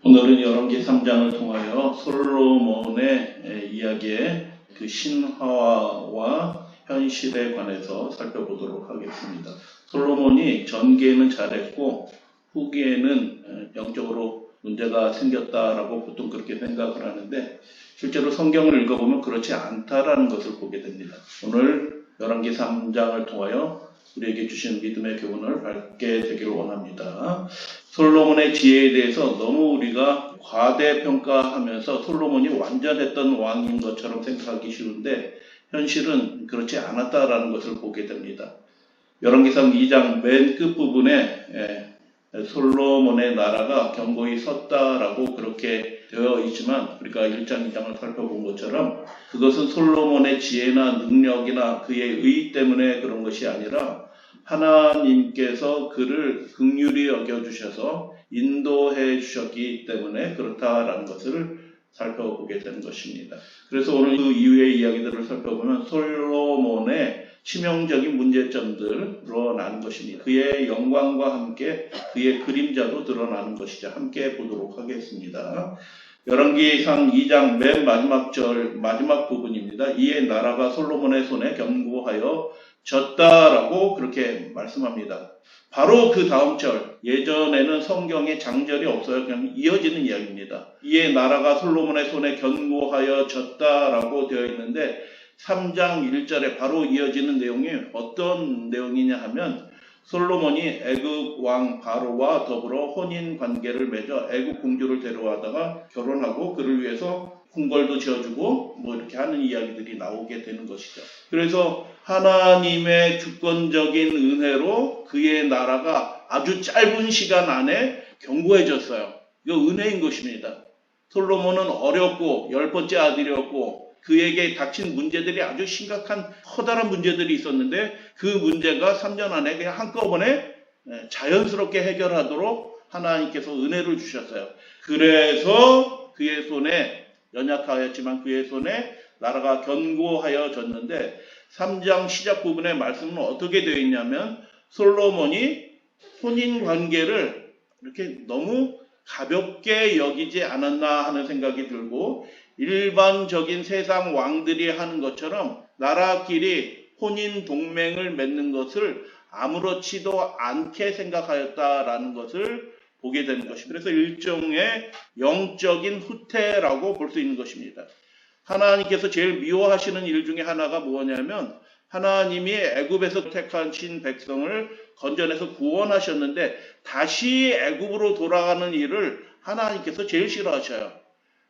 오늘은 열왕기 3장을 통하여 솔로몬의 이야기의 그 신화와 현실에 관해서 살펴보도록 하겠습니다. 솔로몬이 전기에는 잘했고 후기에는 영적으로 문제가 생겼다라고 보통 그렇게 생각을 하는데 실제로 성경을 읽어보면 그렇지 않다라는 것을 보게 됩니다. 오늘 열왕기 3장을 통하여 우리에게 주신 믿음의 교훈을 밟게 되기를 원합니다. 솔로몬의 지혜에 대해서 너무 우리가 과대평가하면서 솔로몬이 완전했던 왕인 것처럼 생각하기 쉬운데 현실은 그렇지 않았다라는 것을 보게 됩니다. 열왕기상 2장 맨 끝부분에 솔로몬의 나라가 견고히 섰다라고 그렇게 되어 있지만 우리가 1장 2장을 살펴본 것처럼 그것은 솔로몬의 지혜나 능력이나 그의 의 때문에 그런 것이 아니라 하나님께서 그를 긍휼히 여겨주셔서 인도해 주셨기 때문에 그렇다라는 것을 살펴보게 되는 것입니다. 그래서 오늘 그 이후의 이야기들을 살펴보면 솔로몬의 치명적인 문제점들 드러나는 것입니다. 그의 영광과 함께 그의 그림자도 드러나는 것이죠. 함께 보도록 하겠습니다. 열왕기상 2장 맨 마지막 부분입니다. 이에 나라가 솔로몬의 손에 견고하여 졌다라고 그렇게 말씀합니다. 바로 그 다음 절, 예전에는 성경에 장절이 없어요. 그냥 이어지는 이야기입니다. 이에 나라가 솔로몬의 손에 견고하여 졌다라고 되어 있는데 3장 1절에 바로 이어지는 내용이 어떤 내용이냐 하면 솔로몬이 애굽 왕 바로와 더불어 혼인 관계를 맺어 애굽 공주를 데려와다가 결혼하고 그를 위해서 궁궐도 지어주고 뭐 이렇게 하는 이야기들이 나오게 되는 것이죠. 그래서 하나님의 주권적인 은혜로 그의 나라가 아주 짧은 시간 안에 견고해졌어요. 이거 은혜인 것입니다. 솔로몬은 어렸고 10번째 아들이었고 그에게 닥친 문제들이 아주 심각한 커다란 문제들이 있었는데 그 문제가 3년 안에 그냥 한꺼번에 자연스럽게 해결하도록 하나님께서 은혜를 주셨어요. 그래서 그의 손에 연약하였지만 그의 손에 나라가 견고하여졌는데 3장 시작 부분의 말씀은 어떻게 되어 있냐면 솔로몬이 혼인 관계를 이렇게 너무 가볍게 여기지 않았나 하는 생각이 들고 일반적인 세상 왕들이 하는 것처럼 나라끼리 혼인 동맹을 맺는 것을 아무렇지도 않게 생각하였다라는 것을 보게 되는 것입니다. 그래서 일종의 영적인 후퇴라고 볼 수 있는 것입니다. 하나님께서 제일 미워하시는 일 중에 하나가 뭐냐면 하나님이 애굽에서 택하신 백성을 건져내서 구원하셨는데 다시 애굽으로 돌아가는 일을 하나님께서 제일 싫어하셔요.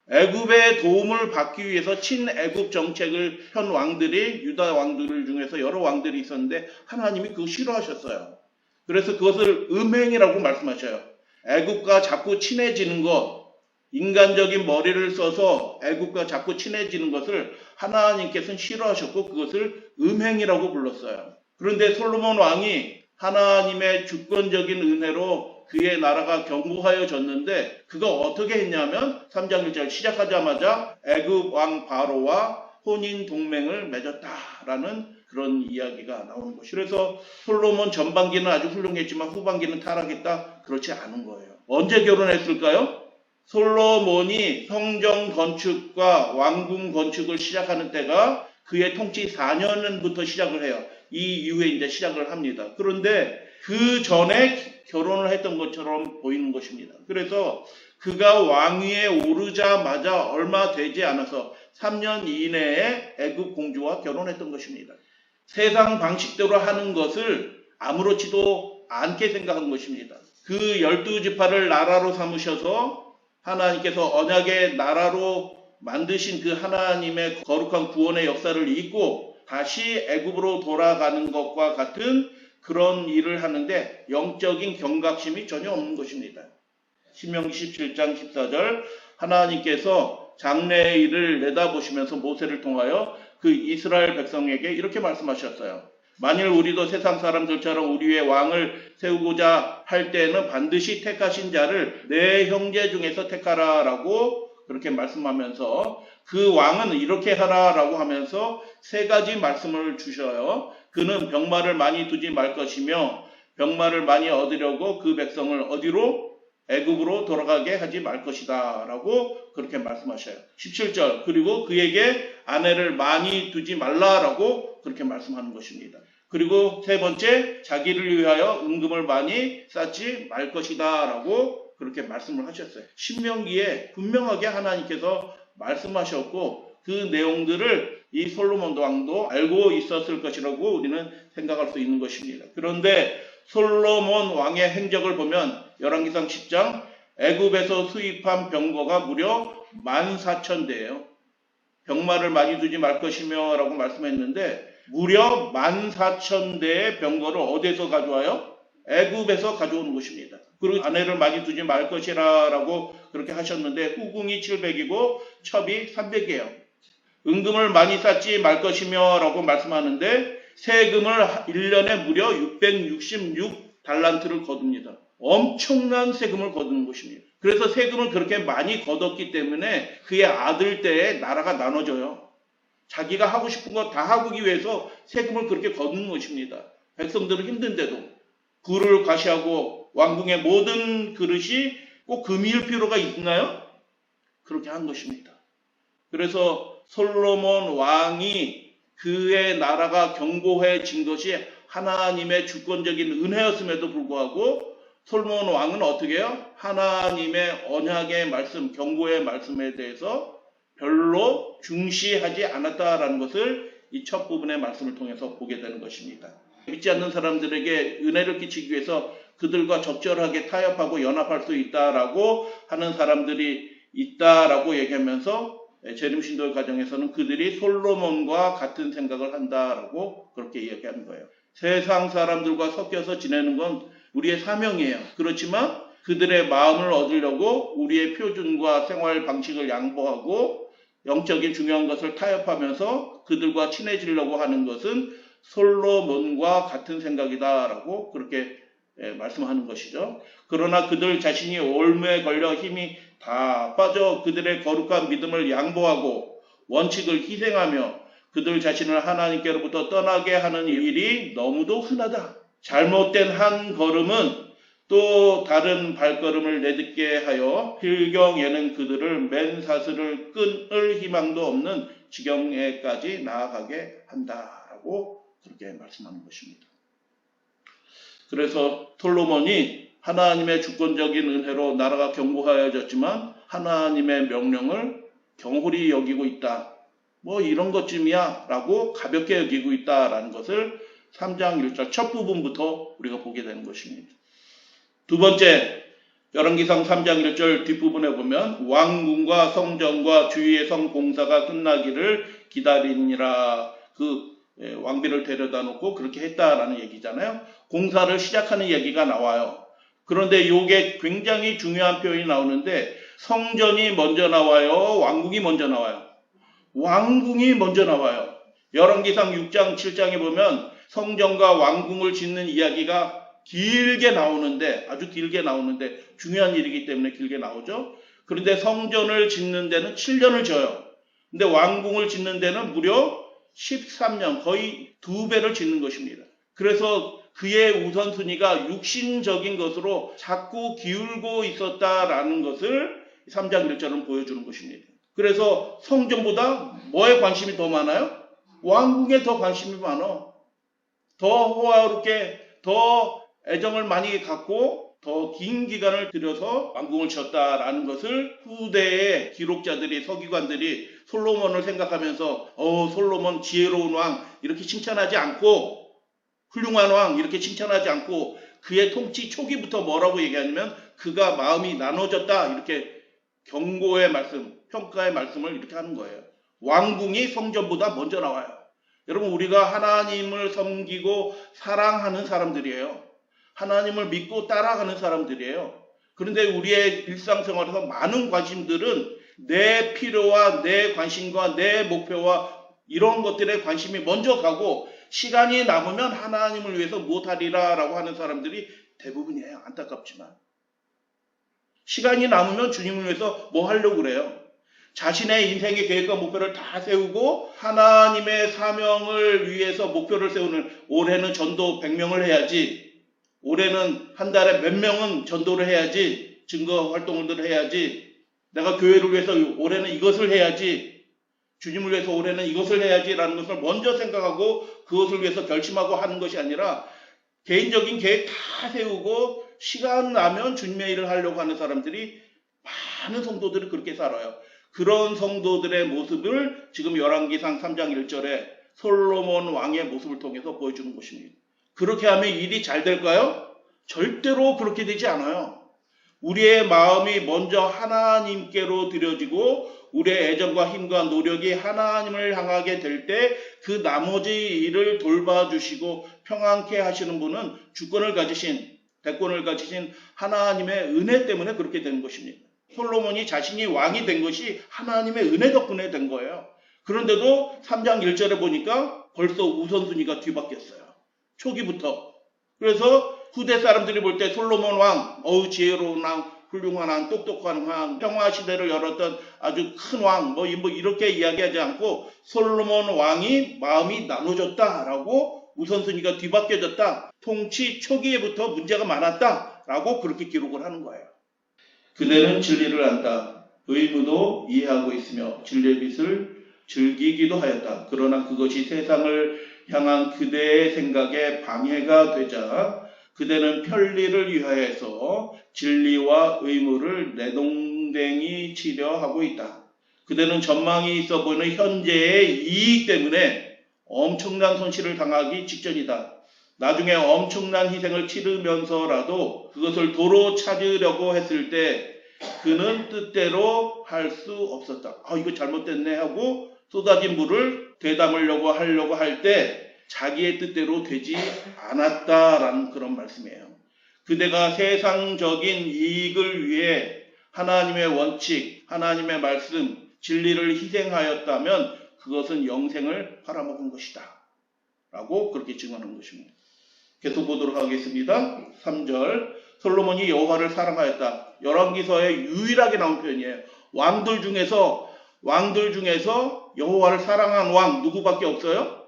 애굽의 도움을 받기 위해서 친애굽 정책을 편 왕들이 유다 왕들 중에서 여러 왕들이 있었는데 하나님이 그거 싫어하셨어요. 그래서 그것을 음행이라고 말씀하셔요. 애굽과 자꾸 친해지는 것, 인간적인 머리를 써서 애굽과 자꾸 친해지는 것을 하나님께서는 싫어하셨고 그것을 음행이라고 불렀어요. 그런데 솔로몬 왕이 하나님의 주권적인 은혜로 그의 나라가 견고하여졌는데 그가 어떻게 했냐면 3장 1절 시작하자마자 애굽 왕 바로와 혼인 동맹을 맺었다라는 그런 이야기가 나오는 것이죠. 그래서 솔로몬 전반기는 아주 훌륭했지만 후반기는 타락했다? 그렇지 않은 거예요. 언제 결혼했을까요? 솔로몬이 성전 건축과 왕궁 건축을 시작하는 때가 그의 통치 4년부터 시작을 해요. 이 이후에 이제 시작을 합니다. 그런데 그 전에 결혼을 했던 것처럼 보이는 것입니다. 그래서 그가 왕위에 오르자마자 얼마 되지 않아서 3년 이내에 애굽 공주와 결혼했던 것입니다. 세상 방식대로 하는 것을 아무렇지도 않게 생각한 것입니다. 그 12지파를 나라로 삼으셔서 하나님께서 언약의 나라로 만드신 그 하나님의 거룩한 구원의 역사를 잊고 다시 애굽으로 돌아가는 것과 같은 그런 일을 하는데 영적인 경각심이 전혀 없는 것입니다. 신명기 17장 14절 하나님께서 장래의 일을 내다보시면서 모세를 통하여 그 이스라엘 백성에게 이렇게 말씀하셨어요. 만일 우리도 세상 사람들처럼 우리 위에 왕을 세우고자 할 때는 반드시 택하신 자를 내 형제 중에서 택하라라고 그렇게 말씀하면서 그 왕은 이렇게 하라라고 하면서 세 가지 말씀을 주셔요. 그는 병마를 많이 두지 말 것이며 병마를 많이 얻으려고 그 백성을 어디로? 애굽으로 돌아가게 하지 말 것이다 라고 그렇게 말씀하셔요. 17절 그리고 그에게 아내를 많이 두지 말라라고 그렇게 말씀하는 것입니다. 그리고 세 번째 자기를 위하여 은금을 많이 쌓지 말 것이다 라고 그렇게 말씀을 하셨어요. 신명기에 분명하게 하나님께서 말씀하셨고 그 내용들을 이 솔로몬 왕도 알고 있었을 것이라고 우리는 생각할 수 있는 것입니다. 그런데 솔로몬 왕의 행적을 보면 열왕기상 10장 애굽에서 수입한 병거가 무려 14,000대예요. 병마를 많이 두지 말 것이며 라고 말씀했는데 무려 14,000대의 병거를 어디서 가져와요? 애굽에서 가져오는 것입니다. 그리고 아내를 많이 두지 말 것이라 라고 그렇게 하셨는데 후궁이 700이고 첩이 300이에요. 은금을 많이 쌓지 말 것이며 라고 말씀하는데 세금을 1년에 무려 666달란트를 거둡니다. 엄청난 세금을 거두는 것입니다. 그래서 세금을 그렇게 많이 거뒀기 때문에 그의 아들 때에 나라가 나눠져요. 자기가 하고 싶은 거 다 하기 위해서 세금을 그렇게 거두는 것입니다. 백성들은 힘든데도 굴을 과시하고 왕궁의 모든 그릇이 꼭 금일 필요가 있나요? 그렇게 한 것입니다. 그래서 솔로몬 왕이 그의 나라가 견고해진 것이 하나님의 주권적인 은혜였음에도 불구하고 솔로몬 왕은 어떻게 해요? 하나님의 언약의 말씀, 경고의 말씀에 대해서 별로 중시하지 않았다라는 것을 이 첫 부분의 말씀을 통해서 보게 되는 것입니다. 믿지 않는 사람들에게 은혜를 끼치기 위해서 그들과 적절하게 타협하고 연합할 수 있다라고 하는 사람들이 있다라고 얘기하면서 재림신도의 과정에서는 그들이 솔로몬과 같은 생각을 한다라고 그렇게 이야기하는 거예요. 세상 사람들과 섞여서 지내는 건 우리의 사명이에요. 그렇지만 그들의 마음을 얻으려고 우리의 표준과 생활 방식을 양보하고 영적인 중요한 것을 타협하면서 그들과 친해지려고 하는 것은 솔로몬과 같은 생각이다라고 그렇게 말씀하는 것이죠. 그러나 그들 자신이 올무에 걸려 힘이 다 빠져 그들의 거룩한 믿음을 양보하고 원칙을 희생하며 그들 자신을 하나님께로부터 떠나게 하는 일이 너무도 흔하다. 잘못된 한 걸음은 또 다른 발걸음을 내딛게 하여 필경에는 그들을 맨사슬을 끊을 희망도 없는 지경에까지 나아가게 한다라고 그렇게 말씀하는 것입니다. 그래서 솔로몬이 하나님의 주권적인 은혜로 나라가 견고하여졌지만 하나님의 명령을 경홀히 여기고 있다. 뭐 이런 것쯤이야 라고 가볍게 여기고 있다라는 것을 3장 1절 첫 부분부터 우리가 보게 되는 것입니다. 두 번째, 열왕기상 3장 1절 뒷부분에 보면 왕궁과 성전과 주위의 성 공사가 끝나기를 기다리니라. 그 왕비를 데려다 놓고 그렇게 했다라는 얘기잖아요. 공사를 시작하는 얘기가 나와요. 그런데 이게 굉장히 중요한 표현이 나오는데 성전이 먼저 나와요? 왕궁이 먼저 나와요? 왕궁이 먼저 나와요. 열왕기상 6장 7장에 보면 성전과 왕궁을 짓는 이야기가 길게 나오는데 아주 길게 나오는데 중요한 일이기 때문에 길게 나오죠. 그런데 성전을 짓는 데는 7년을 져요. 근데 왕궁을 짓는 데는 무려 13년, 거의 2배를 짓는 것입니다. 그래서 그의 우선순위가 육신적인 것으로 자꾸 기울고 있었다라는 것을 3장 1절은 보여주는 것입니다. 그래서 성전보다 뭐에 관심이 더 많아요? 왕궁에 더 관심이 많아. 더 호화롭게, 더 애정을 많이 갖고 더 긴 기간을 들여서 왕궁을 지었다라는 것을 후대의 기록자들이, 서기관들이 솔로몬을 생각하면서 솔로몬 지혜로운 왕 이렇게 칭찬하지 않고 훌륭한 왕 이렇게 칭찬하지 않고 그의 통치 초기부터 뭐라고 얘기하냐면 그가 마음이 나눠졌다 이렇게 경고의 말씀, 평가의 말씀을 이렇게 하는 거예요. 왕궁이 성전보다 먼저 나와요. 여러분 우리가 하나님을 섬기고 사랑하는 사람들이에요. 하나님을 믿고 따라가는 사람들이에요. 그런데 우리의 일상생활에서 많은 관심들은 내 필요와 내 관심과 내 목표와 이런 것들에 관심이 먼저 가고 시간이 남으면 하나님을 위해서 무엇하리라 라고 하는 사람들이 대부분이에요. 안타깝지만. 시간이 남으면 주님을 위해서 뭐 하려고 그래요? 자신의 인생의 계획과 목표를 다 세우고 하나님의 사명을 위해서 목표를 세우는 올해는 전도 100명을 해야지. 올해는 한 달에 몇 명은 전도를 해야지. 증거 활동을 해야지, 내가 교회를 위해서 올해는 이것을 해야지, 주님을 위해서 올해는 이것을 해야지라는 것을 먼저 생각하고 그것을 위해서 결심하고 하는 것이 아니라 개인적인 계획 다 세우고 시간 나면 주님의 일을 하려고 하는 사람들이, 많은 성도들이 그렇게 살아요. 그런 성도들의 모습을 지금 열왕기상 3장 1절에 솔로몬 왕의 모습을 통해서 보여주는 것입니다. 그렇게 하면 일이 잘 될까요? 절대로 그렇게 되지 않아요. 우리의 마음이 먼저 하나님께로 드려지고 우리의 애정과 힘과 노력이 하나님을 향하게 될 때 그 나머지 일을 돌봐주시고 평안케 하시는 분은 주권을 가지신, 대권을 가지신 하나님의 은혜 때문에 그렇게 된 것입니다. 솔로몬이 자신이 왕이 된 것이 하나님의 은혜 덕분에 된 거예요. 그런데도 3장 1절에 보니까 벌써 우선순위가 뒤바뀌었어요. 초기부터. 그래서 후대 사람들이 볼 때 솔로몬 왕, 지혜로운 왕, 훌륭한 왕, 똑똑한 왕, 평화 시대를 열었던 아주 큰 왕, 뭐 이렇게 이야기하지 않고 솔로몬 왕이 마음이 나눠졌다라고, 우선순위가 뒤바뀌어졌다, 통치 초기에부터 문제가 많았다라고 그렇게 기록을 하는 거예요. 그대는 진리를 안다. 의무도 이해하고 있으며 진리의 빛을 즐기기도 하였다. 그러나 그것이 세상을 향한 그대의 생각에 방해가 되자 그대는 편리를 위하여서 진리와 의무를 내동댕이 치려 하고 있다. 그대는 전망이 있어 보이는 현재의 이익 때문에 엄청난 손실을 당하기 직전이다. 나중에 엄청난 희생을 치르면서라도 그것을 도로 찾으려고 했을 때 그는 뜻대로 할 수 없었다. 이거 잘못됐네 하고 쏟아진 물을 되담으려고 할 때 자기의 뜻대로 되지 않았다라는 그런 말씀이에요. 그대가 세상적인 이익을 위해 하나님의 원칙, 하나님의 말씀, 진리를 희생하였다면 그것은 영생을 팔아먹은 것이다 라고 그렇게 증언한 것입니다. 계속 보도록 하겠습니다. 3절, 솔로몬이 여호와를 사랑하였다. 열왕기서에 유일하게 나온 표현이에요. 왕들 중에서 여호와를 사랑한 왕 누구밖에 없어요?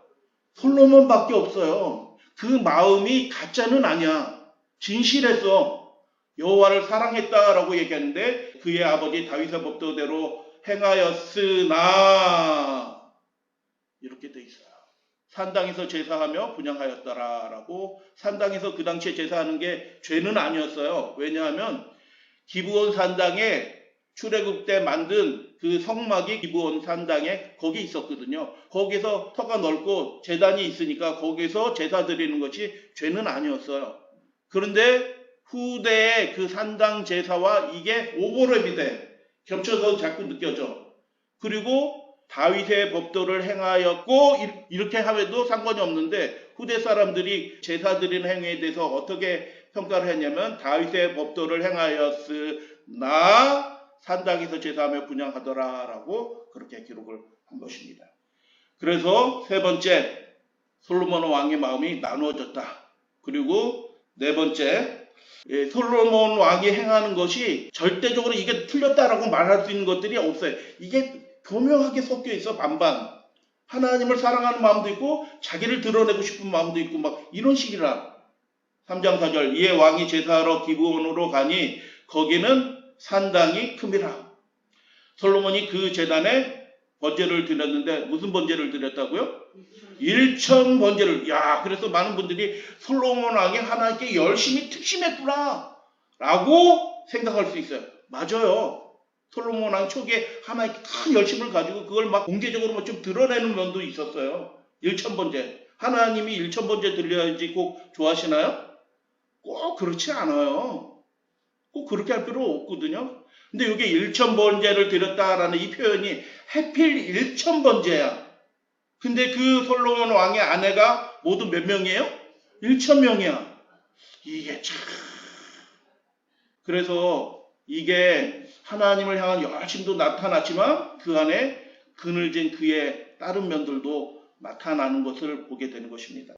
솔로몬밖에 없어요. 그 마음이 가짜는 아니야. 진실했어. 여호와를 사랑했다라고 얘기하는데 그의 아버지 다윗의 법도대로 행하였으나 이렇게 돼 있어요. 산당에서 제사하며 분향하였더라라고. 산당에서 그 당시에 제사하는 게 죄는 아니었어요. 왜냐하면 기브온 산당에 출애굽 때 만든 그 성막이 기브온 산당에 거기 있었거든요. 거기서 터가 넓고 제단이 있으니까 거기서 제사 드리는 것이 죄는 아니었어요. 그런데 후대에 그 산당 제사와 이게 오버랩이 돼. 겹쳐서 자꾸 느껴져. 그리고 다윗의 법도를 행하였고 이렇게 하면도 상관이 없는데 후대 사람들이 제사 드리는 행위에 대해서 어떻게 평가를 했냐면 다윗의 법도를 행하였으나 산당에서 제사하며 분향하더라라고 그렇게 기록을 한 것입니다. 그래서 세 번째, 솔로몬 왕의 마음이 나누어졌다. 그리고 네 번째, 솔로몬 왕이 행하는 것이 절대적으로 이게 틀렸다라고 말할 수 있는 것들이 없어요. 이게 교묘하게 섞여 있어. 반반. 하나님을 사랑하는 마음도 있고 자기를 드러내고 싶은 마음도 있고 막 이런 식이라. 3장 4절, 이에 왕이 제사하러 기브온으로 가니 거기는 산당이 큼이라. 솔로몬이 그 제단에 번제를 드렸는데 무슨 번제를 드렸다고요? 1천 번제를. 그래서 많은 분들이 솔로몬 왕이 하나님께 열심히 특심했구나 라고 생각할 수 있어요. 맞아요. 솔로몬 왕 초기에 하나님께 큰 열심을 가지고 그걸 막 공개적으로 좀 드러내는 면도 있었어요. 1천 번제. 하나님이 1천 번제 드려야지 꼭 좋아하시나요? 꼭 그렇지 않아요. 꼭 그렇게 할 필요 없거든요. 근데 여기 1천 번제를 드렸다라는 이 표현이 해필 1천 번제야. 근데 그 솔로몬 왕의 아내가 모두 몇 명이에요? 1천 명이야. 이게 참. 그래서 이게 하나님을 향한 열심도 나타났지만 그 안에 그늘진 그의 다른 면들도 나타나는 것을 보게 되는 것입니다.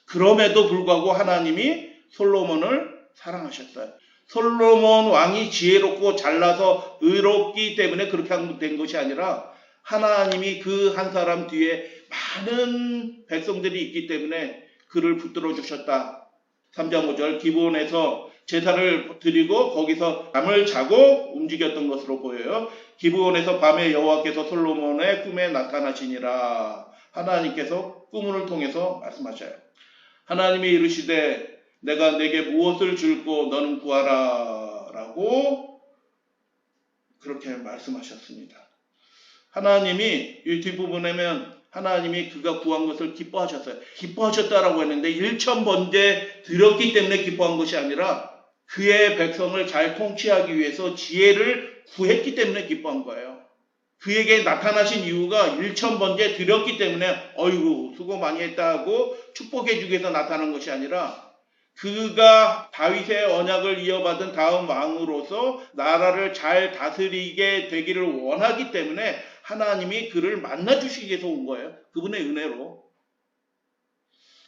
그럼에도 불구하고 하나님이 솔로몬을 사랑하셨어요. 솔로몬 왕이 지혜롭고 잘나서 의롭기 때문에 그렇게 된 것이 아니라 하나님이 그 한 사람 뒤에 많은 백성들이 있기 때문에 그를 붙들어 주셨다. 3장 5절, 기브온에서 제사를 드리고 거기서 잠을 자고 움직였던 것으로 보여요. 기브온에서 밤에 여호와께서 솔로몬의 꿈에 나타나시니라. 하나님께서 꿈을 통해서 말씀하셔요. 하나님이 이르시되 내가 내게 무엇을 줄고 너는 구하라 라고 그렇게 말씀하셨습니다. 하나님이 이 뒷부분에면 하나님이 그가 구한 것을 기뻐하셨어요. 기뻐하셨다라고 했는데 1,000번째 드렸기 때문에 기뻐한 것이 아니라 그의 백성을 잘 통치하기 위해서 지혜를 구했기 때문에 기뻐한 거예요. 그에게 나타나신 이유가 1,000번째 드렸기 때문에 어이구 수고 많이 했다 하고 축복해 주기 위해서 나타난 것이 아니라 그가 다윗의 언약을 이어받은 다음 왕으로서 나라를 잘 다스리게 되기를 원하기 때문에 하나님이 그를 만나주시기 위해서 온 거예요. 그분의 은혜로.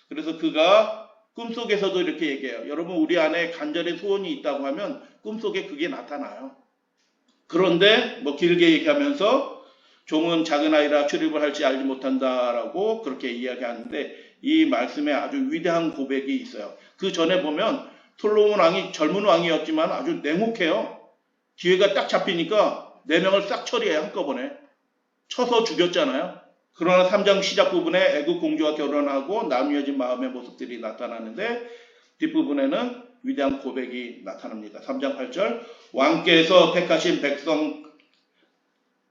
그래서 그가 꿈속에서도 이렇게 얘기해요. 여러분 우리 안에 간절히 소원이 있다고 하면 꿈속에 그게 나타나요. 그런데 뭐 길게 얘기하면서 종은 작은 아이라 출입을 할지 알지 못한다라고 그렇게 이야기하는데 이 말씀에 아주 위대한 고백이 있어요. 그 전에 보면 솔로몬 왕이 젊은 왕이었지만 아주 냉혹해요. 기회가 딱 잡히니까 4명을 싹 처리해 한꺼번에. 쳐서 죽였잖아요. 그러나 3장 시작 부분에 애굽 공주와 결혼하고 나뉘어진 마음의 모습들이 나타나는데 뒷부분에는 위대한 고백이 나타납니다. 3장 8절 왕께서 택하신 백성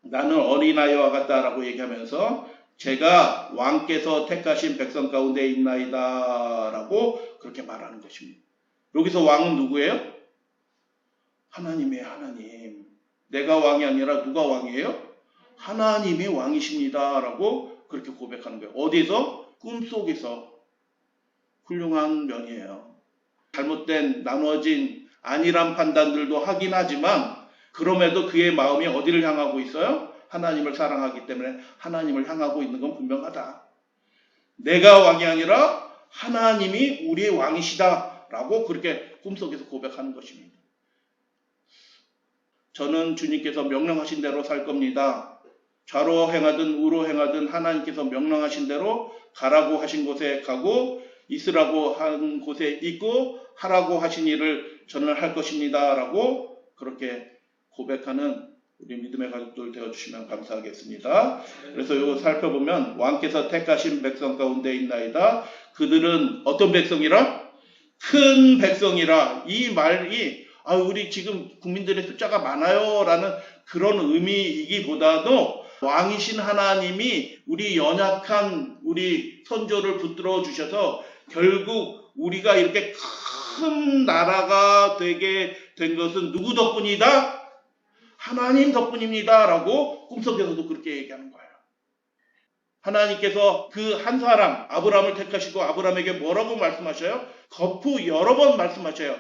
나는 어린아이와 같다라고 얘기하면서 제가 왕께서 택하신 백성 가운데 있나이다 라고 그렇게 말하는 것입니다. 여기서 왕은 누구예요? 하나님이에요. 하나님. 내가 왕이 아니라 누가 왕이에요? 하나님이 왕이십니다 라고 그렇게 고백하는 거예요. 어디서? 꿈속에서. 훌륭한 면이에요. 잘못된 나누어진 안일한 판단들도 하긴 하지만 그럼에도 그의 마음이 어디를 향하고 있어요? 하나님을 사랑하기 때문에 하나님을 향하고 있는 건 분명하다. 내가 왕이 아니라 하나님이 우리의 왕이시다 라고 그렇게 꿈속에서 고백하는 것입니다. 저는 주님께서 명령하신 대로 살 겁니다. 좌로 행하든 우로 행하든 하나님께서 명령하신 대로 가라고 하신 곳에 가고 있으라고 한 곳에 있고 하라고 하신 일을 저는 할 것입니다 라고 그렇게 고백하는 우리 믿음의 가족들 되어주시면 감사하겠습니다. 그래서 이거 살펴보면 왕께서 택하신 백성 가운데 있나이다. 그들은 어떤 백성이라? 큰 백성이라. 이 말이 우리 지금 국민들의 숫자가 많아요 라는 그런 의미이기보다도 왕이신 하나님이 우리 연약한 우리 선조를 붙들어 주셔서 결국 우리가 이렇게 큰 나라가 되게 된 것은 누구 덕분이다? 하나님 덕분입니다 라고 꿈속에서도 그렇게 얘기하는 거예요. 하나님께서 그 한 사람 아브라함을 택하시고 아브라함에게 뭐라고 말씀하셔요? 거푸 여러 번 말씀하셔요.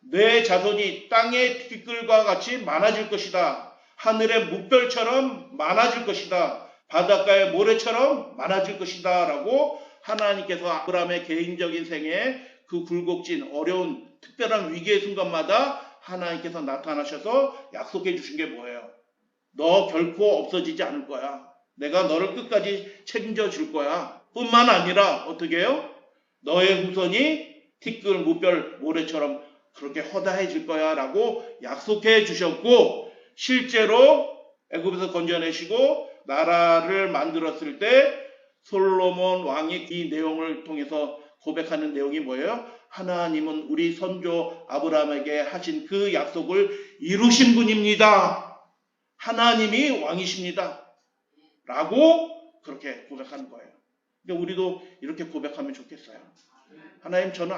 내 자손이 땅의 티끌과 같이 많아질 것이다. 하늘의 뭇별처럼 많아질 것이다. 바닷가의 모래처럼 많아질 것이다 라고 하나님께서 아브라함의 개인적인 생애에 그 굴곡진 어려운 특별한 위기의 순간마다 하나님께서 나타나셔서 약속해 주신 게 뭐예요? 너 결코 없어지지 않을 거야. 내가 너를 끝까지 책임져 줄 거야. 뿐만 아니라 어떻게 해요? 너의 후손이 티끌 무별 모래처럼 그렇게 허다해질 거야 라고 약속해 주셨고 실제로 애굽에서 건져내시고 나라를 만들었을 때 솔로몬 왕이 이 내용을 통해서 고백하는 내용이 뭐예요? 하나님은 우리 선조 아브라함에게 하신 그 약속을 이루신 분입니다. 하나님이 왕이십니다. 라고 그렇게 고백하는 거예요. 근데 우리도 이렇게 고백하면 좋겠어요. 하나님 저는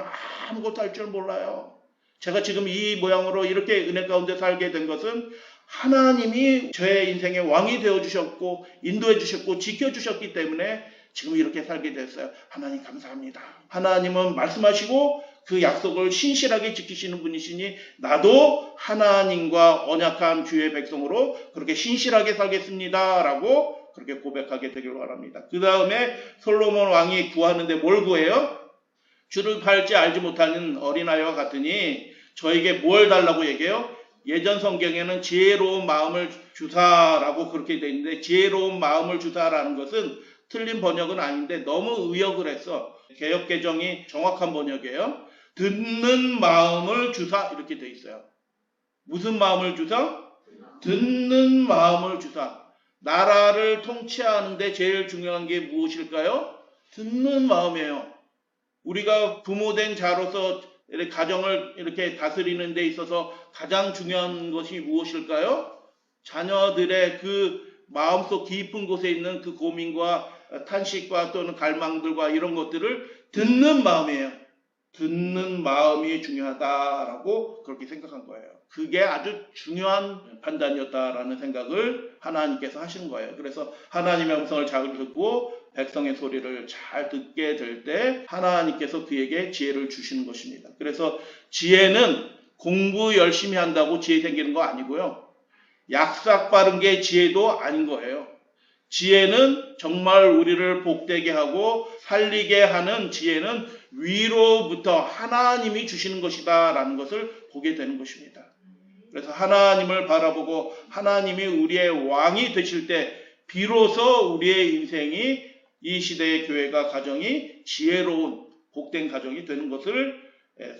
아무것도 할 줄 몰라요. 제가 지금 이 모양으로 이렇게 은혜 가운데 살게 된 것은 하나님이 저의 인생의 왕이 되어주셨고 인도해 주셨고 지켜주셨기 때문에 지금 이렇게 살게 됐어요. 하나님 감사합니다. 하나님은 말씀하시고 그 약속을 신실하게 지키시는 분이시니 나도 하나님과 언약한 주의 백성으로 그렇게 신실하게 살겠습니다. 라고 그렇게 고백하게 되길 바랍니다. 그 다음에 솔로몬 왕이 구하는데 뭘 구해요? 주를 팔지 알지 못하는 어린아이와 같으니 저에게 뭘 달라고 얘기해요? 예전 성경에는 지혜로운 마음을 주사라고 그렇게 되어 있는데 지혜로운 마음을 주사라는 것은 틀린 번역은 아닌데 너무 의역을 해서 개역개정이 정확한 번역이에요. 듣는 마음을 주사 이렇게 돼 있어요. 무슨 마음을 주사? 듣는 마음을 주사. 나라를 통치하는데 제일 중요한 게 무엇일까요? 듣는 마음이에요. 우리가 부모된 자로서 가정을 이렇게 다스리는 데 있어서 가장 중요한 것이 무엇일까요? 자녀들의 그 마음속 깊은 곳에 있는 그 고민과 탄식과 또는 갈망들과 이런 것들을 듣는 마음이에요. 듣는 마음이 중요하다라고 그렇게 생각한 거예요. 그게 아주 중요한 판단이었다라는 생각을 하나님께서 하신 거예요. 그래서 하나님의 음성을 잘 듣고 백성의 소리를 잘 듣게 될 때 하나님께서 그에게 지혜를 주시는 것입니다. 그래서 지혜는 공부 열심히 한다고 지혜 생기는 거 아니고요. 약삭 빠른 게 지혜도 아닌 거예요. 지혜는 정말 우리를 복되게 하고 살리게 하는 지혜는 위로부터 하나님이 주시는 것이다 라는 것을 보게 되는 것입니다. 그래서 하나님을 바라보고 하나님이 우리의 왕이 되실 때 비로소 우리의 인생이 이 시대의 교회가 가정이 지혜로운 복된 가정이 되는 것을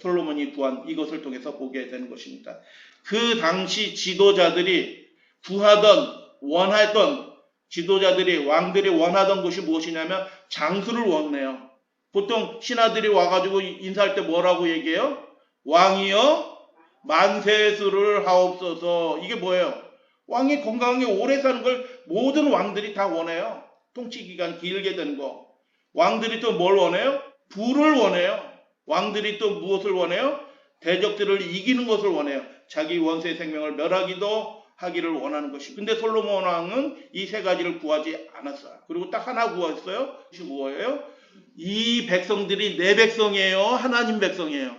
솔로몬이 구한 이것을 통해서 보게 되는 것입니다. 그 당시 지도자들이 구하던 원하던 지도자들이 왕들이 원하던 것이 무엇이냐면 장수를 원해요. 보통 신하들이 와가지고 인사할 때 뭐라고 얘기해요? 왕이여 만세수를 하옵소서. 이게 뭐예요? 왕이 건강하게 오래 사는 걸 모든 왕들이 다 원해요. 통치 기간 길게 되는 거. 왕들이 또 뭘 원해요? 부를 원해요. 왕들이 또 무엇을 원해요? 대적들을 이기는 것을 원해요. 자기 원수의 생명을 멸하기도 하기를 원하는 것이. 근데 솔로몬 왕은 이 세 가지를 구하지 않았어요. 그리고 딱 하나 구했어요. 그것이 뭐예요? 이 백성들이 내 백성이에요? 하나님 백성이에요?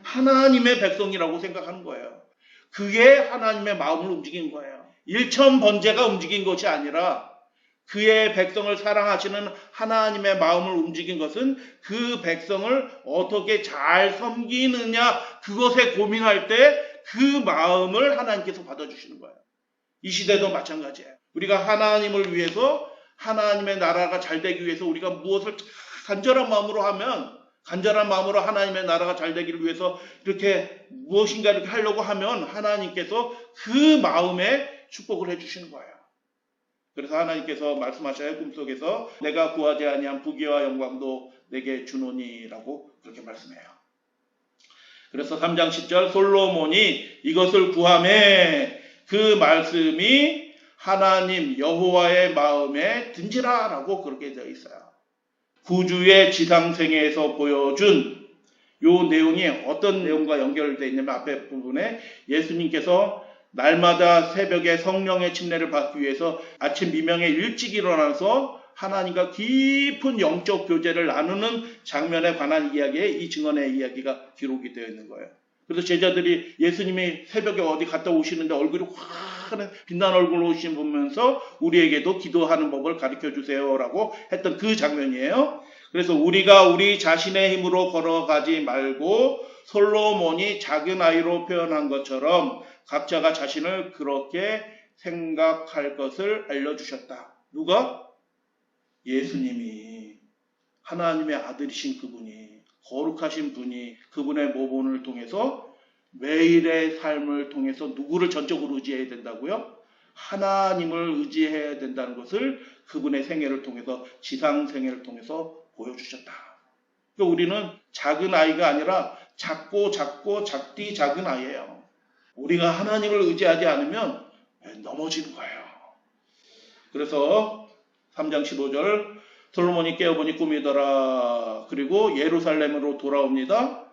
하나님의 백성이라고 생각하는 거예요. 그게 하나님의 마음을 움직인 거예요. 일천번제가 움직인 것이 아니라 그의 백성을 사랑하시는 하나님의 마음을 움직인 것은 그 백성을 어떻게 잘 섬기느냐 그것에 고민할 때 그 마음을 하나님께서 받아주시는 거예요. 이 시대도 마찬가지예요. 우리가 하나님을 위해서 하나님의 나라가 잘 되기 위해서 우리가 무엇을 간절한 마음으로 하면 간절한 마음으로 하나님의 나라가 잘 되기를 위해서 이렇게 무엇인가 이렇게 하려고 하면 하나님께서 그 마음에 축복을 해주시는 거예요. 그래서 하나님께서 말씀하셔요. 꿈속에서 내가 구하지 아니한 부귀와 영광도 내게 주노니라고 그렇게 말씀해요. 그래서 3장 10절 솔로몬이 이것을 구하매 그 말씀이 하나님 여호와의 마음에 든지라라고 그렇게 되어 있어요. 구주의 지상생애에서 보여준 이 내용이 어떤 내용과 연결되어 있냐면 앞에 부분에 예수님께서 날마다 새벽에 성령의 침례를 받기 위해서 아침 미명에 일찍 일어나서 하나님과 깊은 영적 교제를 나누는 장면에 관한 이야기에 이 증언의 이야기가 기록이 되어 있는 거예요. 그래서 제자들이 예수님이 새벽에 어디 갔다 오시는데 얼굴이 환한 빛나는 얼굴로 오신 보면서 우리에게도 기도하는 법을 가르쳐 주세요라고 했던 그 장면이에요. 그래서 우리가 우리 자신의 힘으로 걸어가지 말고 솔로몬이 작은 아이로 표현한 것처럼 각자가 자신을 그렇게 생각할 것을 알려주셨다. 누가? 예수님이 하나님의 아들이신 그분이 거룩하신 분이 그분의 모본을 통해서 매일의 삶을 통해서 누구를 전적으로 의지해야 된다고요? 하나님을 의지해야 된다는 것을 그분의 생애를 통해서 지상 생애를 통해서 보여주셨다. 그러니까 우리는 작은 아이가 아니라 작고 작디 작은 아이예요. 우리가 하나님을 의지하지 않으면 넘어지는 거예요. 그래서 3장 15절 솔로몬이 깨어보니 꿈이더라. 그리고 예루살렘으로 돌아옵니다.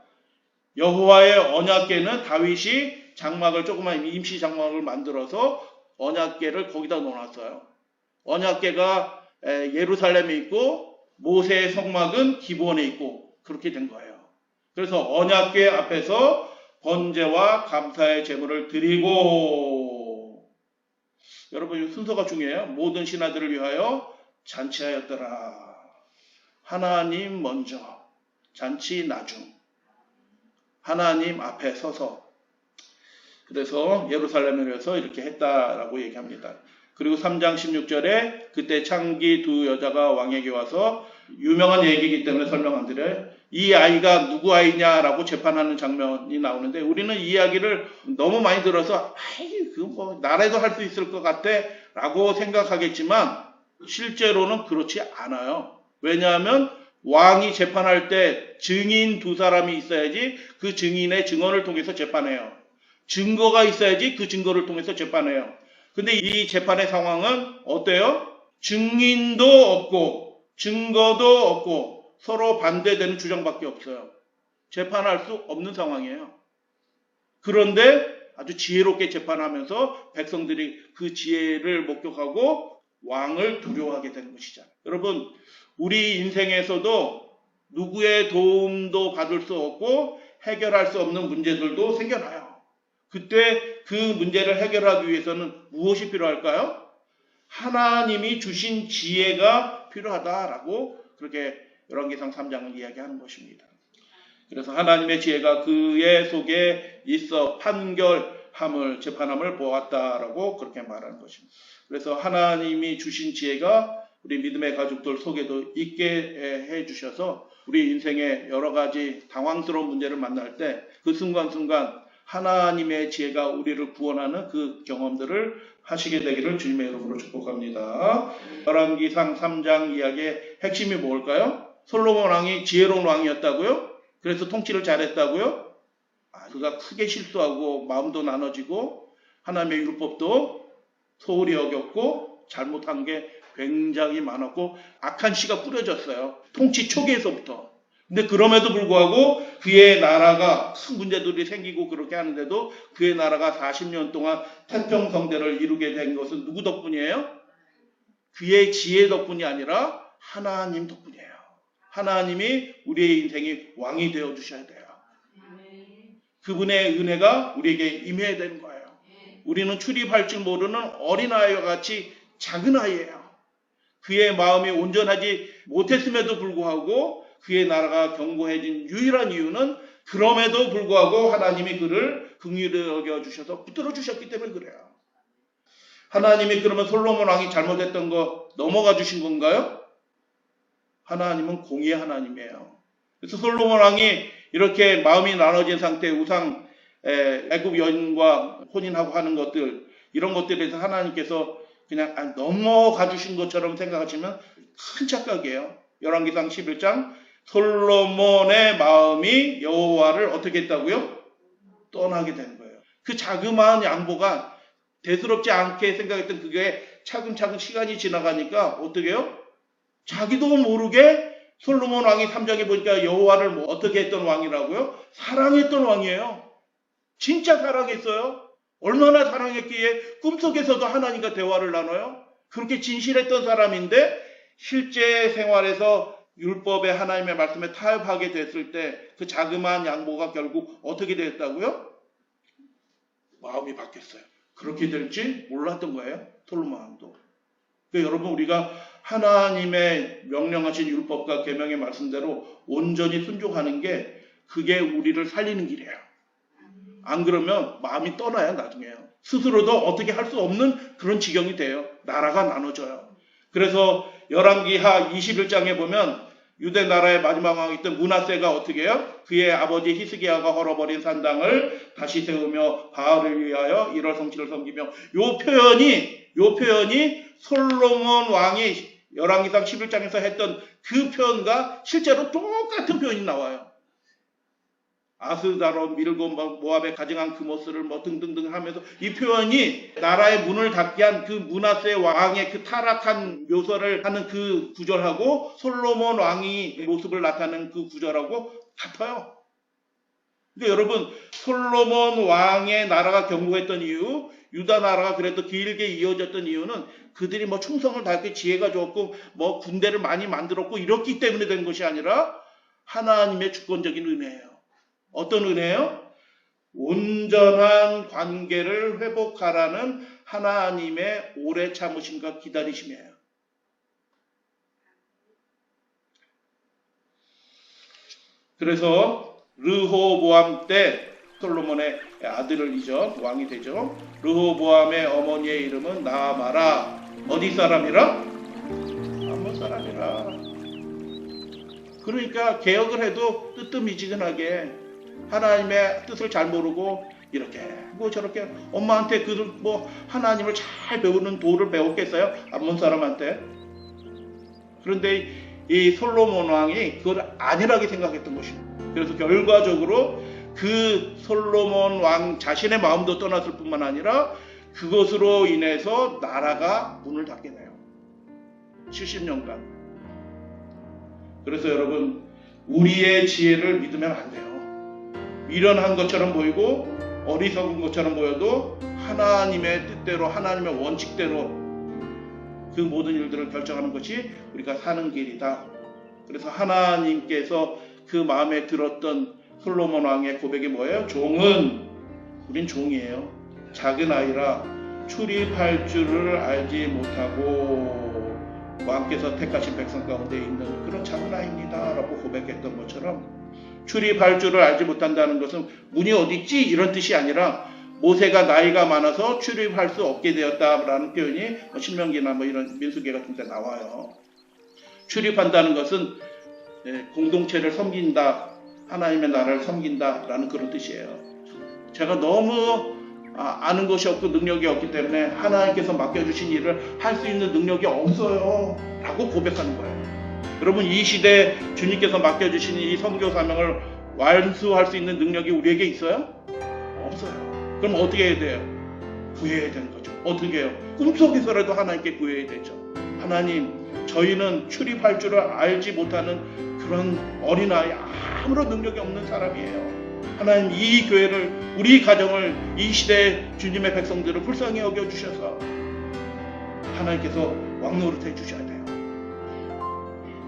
여호와의 언약궤는 다윗이 장막을 조그만 임시 장막을 만들어서 언약궤를 거기다 놓아놨어요. 언약궤가 예루살렘에 있고 모세의 성막은 기브온에 있고 그렇게 된 거예요. 그래서 언약궤 앞에서 번제와 감사의 제물을 드리고 여러분 이 순서가 중요해요. 모든 신하들을 위하여 잔치하였더라. 하나님 먼저, 잔치 나중. 하나님 앞에 서서. 그래서 예루살렘에 가서 이렇게 했다라고 얘기합니다. 그리고 3장 16절에 그때 창기 두 여자가 왕에게 와서 유명한 얘기이기 때문에 설명 안 드려요. 이 아이가 누구 아이냐라고 재판하는 장면이 나오는데 우리는 이 이야기를 너무 많이 들어서 그거 뭐 나라도 할 수 있을 것 같아라고 생각하겠지만 실제로는 그렇지 않아요. 왜냐하면 왕이 재판할 때 증인 두 사람이 있어야지 그 증인의 증언을 통해서 재판해요. 증거가 있어야지 그 증거를 통해서 재판해요. 근데 이 재판의 상황은 어때요? 증인도 없고 증거도 없고 서로 반대되는 주장밖에 없어요. 재판할 수 없는 상황이에요. 그런데 아주 지혜롭게 재판하면서 백성들이 그 지혜를 목격하고 왕을 두려워하게 되는 것이잖아요. 여러분, 우리 인생에서도 누구의 도움도 받을 수 없고 해결할 수 없는 문제들도 생겨나요. 그때 그 문제를 해결하기 위해서는 무엇이 필요할까요? 하나님이 주신 지혜가 필요하다라고 그렇게 열왕기상 3장은 이야기하는 것입니다. 그래서 하나님의 지혜가 그의 속에 있어 판결함을 재판함을 보았다라고 그렇게 말하는 것입니다. 그래서 하나님이 주신 지혜가 우리 믿음의 가족들 속에도 있게 해주셔서 우리 인생의 여러 가지 당황스러운 문제를 만날 때 그 순간순간 하나님의 지혜가 우리를 구원하는 그 경험들을 하시게 되기를 주님의 이름으로 축복합니다. 열왕기상 3장 이야기의 핵심이 뭘까요? 솔로몬 왕이 지혜로운 왕이었다고요? 그래서 통치를 잘했다고요? 그가 크게 실수하고 마음도 나눠지고 하나님의 율법도 소홀히 여겼고 잘못한 게 굉장히 많았고 악한 씨가 뿌려졌어요. 통치 초기에서부터. 근데 그럼에도 불구하고 그의 나라가 큰 문제들이 생기고 그렇게 하는데도 그의 나라가 40년 동안 태평성대를 이루게 된 것은 누구 덕분이에요? 그의 지혜 덕분이 아니라 하나님 덕분이에요. 하나님이 우리의 인생이 왕이 되어 주셔야 돼요. 그분의 은혜가 우리에게 임해야 되는 거예요. 우리는 출입할 줄 모르는 어린아이와 같이 작은 아이예요. 그의 마음이 온전하지 못했음에도 불구하고 그의 나라가 견고해진 유일한 이유는 그럼에도 불구하고 하나님이 그를 긍휼히 여겨주셔서 붙들어 주셨기 때문에 그래요. 하나님이 그러면 솔로몬 왕이 잘못했던 거 넘어가 주신 건가요? 하나님은 공의의 하나님이에요. 그래서 솔로몬 왕이 이렇게 마음이 나눠진 상태에 우상 애굽 여인과 혼인하고 하는 것들 이런 것들에 대해서 하나님께서 그냥 넘어가 주신 것처럼 생각하시면 큰 착각이에요. 열왕기상 11장 솔로몬의 마음이 여호와를 어떻게 했다고요? 떠나게 된 거예요. 그 자그마한 양보가 대수롭지 않게 생각했던 그게 차근차근 시간이 지나가니까 어떻게 해요? 자기도 모르게 솔로몬 왕이 3장에 보니까 여호와를 어떻게 했던 왕이라고요? 사랑했던 왕이에요. 진짜 사랑했어요. 얼마나 사랑했기에 꿈속에서도 하나님과 대화를 나눠요? 그렇게 진실했던 사람인데 실제 생활에서 율법의 하나님의 말씀에 타협하게 됐을 때 그 자그마한 양보가 결국 어떻게 됐다고요? 마음이 바뀌었어요. 그렇게 될지 몰랐던 거예요. 솔로몬 왕도. 그러니까 여러분 우리가 하나님의 명령하신 율법과 계명의 말씀대로 온전히 순종하는 게 그게 우리를 살리는 길이에요. 안 그러면 마음이 떠나요. 나중에요. 스스로도 어떻게 할 수 없는 그런 지경이 돼요. 나라가 나눠져요. 그래서 열왕기하 21장에 보면 유대 나라의 마지막 왕이었던 므낫세가 어떻게 해요? 그의 아버지 히스기야가 헐어버린 산당을 다시 세우며 바알을 위하여 일월 성취를 섬기며 요 표현이 솔로몬 왕이 열왕기상 11장에서 했던 그 표현과 실제로 똑같은 표현이 나와요. 아스다로 밀고 모압에 가증한 그모스를 등등등 하면서 이 표현이 나라의 문을 닫게 한 그 므낫세 왕의 그 타락한 묘사를 하는 그 구절하고 솔로몬 왕이 모습을 나타내는 그 구절하고 같아요. 그러니까 여러분 솔로몬 왕의 나라가 견고했던 이유, 유다 나라가 그래도 길게 이어졌던 이유는 그들이 충성을 다했고 지혜가 좋았고 군대를 많이 만들었고 이렇기 때문에 된 것이 아니라 하나님의 주권적인 은혜예요. 어떤 은혜요? 온전한 관계를 회복하라는 하나님의 오래 참으심과 기다리심이에요. 그래서 르호보암 때 솔로몬의 아들이죠. 왕이 되죠. 르호보암의 어머니의 이름은 나아마라. 어디 사람이라? 암몬 사람이라. 그 그러니까 개혁을 해도 뜨뜻미지근하게 하나님의 뜻을 잘 모르고 이렇게 뭐 저렇게 엄마한테 그 뭐 하나님을 잘 배우는 도를 배웠겠어요? 암몬 사람한테. 그런데 이 솔로몬 왕이 그걸 안일하게 생각했던 것입니다. 그래서 결과적으로 그 솔로몬 왕 자신의 마음도 떠났을 뿐만 아니라 그것으로 인해서 나라가 문을 닫게 돼요. 70년간. 그래서 여러분, 우리의 지혜를 믿으면 안 돼요. 미련한 것처럼 보이고 어리석은 것처럼 보여도 하나님의 뜻대로, 하나님의 원칙대로 그 모든 일들을 결정하는 것이 우리가 사는 길이다. 그래서 하나님께서 그 마음에 들었던 솔로몬 왕의 고백이 뭐예요? 우린 종이에요. 작은 아이라 출입할 줄을 알지 못하고 왕께서 택하신 백성 가운데 있는 그런 작은 아이입니다 라고 고백했던 것처럼, 출입할 줄을 알지 못한다는 것은 문이 어디 있지? 이런 뜻이 아니라 모세가 나이가 많아서 출입할 수 없게 되었다라는 표현이 신명기나 이런 민수기 같은 데 나와요. 출입한다는 것은 공동체를 섬긴다, 하나님의 나라를 섬긴다라는 그런 뜻이에요. 제가 너무 아는 것이 없고 능력이 없기 때문에 하나님께서 맡겨주신 일을 할 수 있는 능력이 없어요 라고 고백하는 거예요. 여러분, 이 시대에 주님께서 맡겨주신 이 선교 사명을 완수할 수 있는 능력이 우리에게 있어요? 없어요. 그럼 어떻게 해야 돼요? 구해야 되는 거죠. 어떻게 해요? 꿈속에서라도 하나님께 구해야 되죠. 하나님, 저희는 출입할 줄을 알지 못하는 그런 어린아이, 아무런 능력이 없는 사람이에요. 하나님, 이 교회를, 우리 가정을, 이 시대의 주님의 백성들을 불쌍히 여겨주셔서 하나님께서 왕노릇 해주셔야 돼요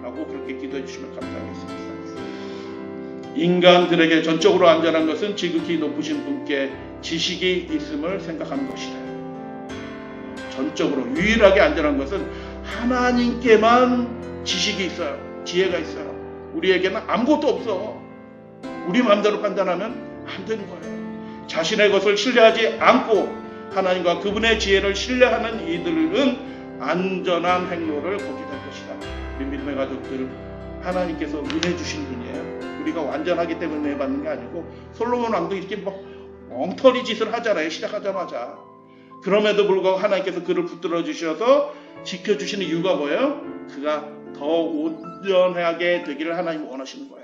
라고 그렇게 기도해 주시면 감사하겠습니다. 인간들에게 전적으로 안전한 것은 지극히 높으신 분께 지식이 있음을 생각하는 것이다. 전적으로 유일하게 안전한 것은 하나님께만 지식이 있어요. 지혜가 있어요. 우리에게는 아무것도 없어. 우리 마음대로 판단하면 안 되는 거예요. 자신의 것을 신뢰하지 않고 하나님과 그분의 지혜를 신뢰하는 이들은 안전한 행로를 걷게 될 것이다. 우리 믿음의 가족들, 하나님께서 은혜 주신 분이에요. 우리가 완전하기 때문에 은혜 받는 게 아니고, 솔로몬 왕도 이렇게 엉터리 짓을 하잖아요, 시작하자마자. 그럼에도 불구하고 하나님께서 그를 붙들어 주셔서 지켜주시는 이유가 뭐예요? 그가 더 온전하게 되기를 하나님이 원하시는 거예요.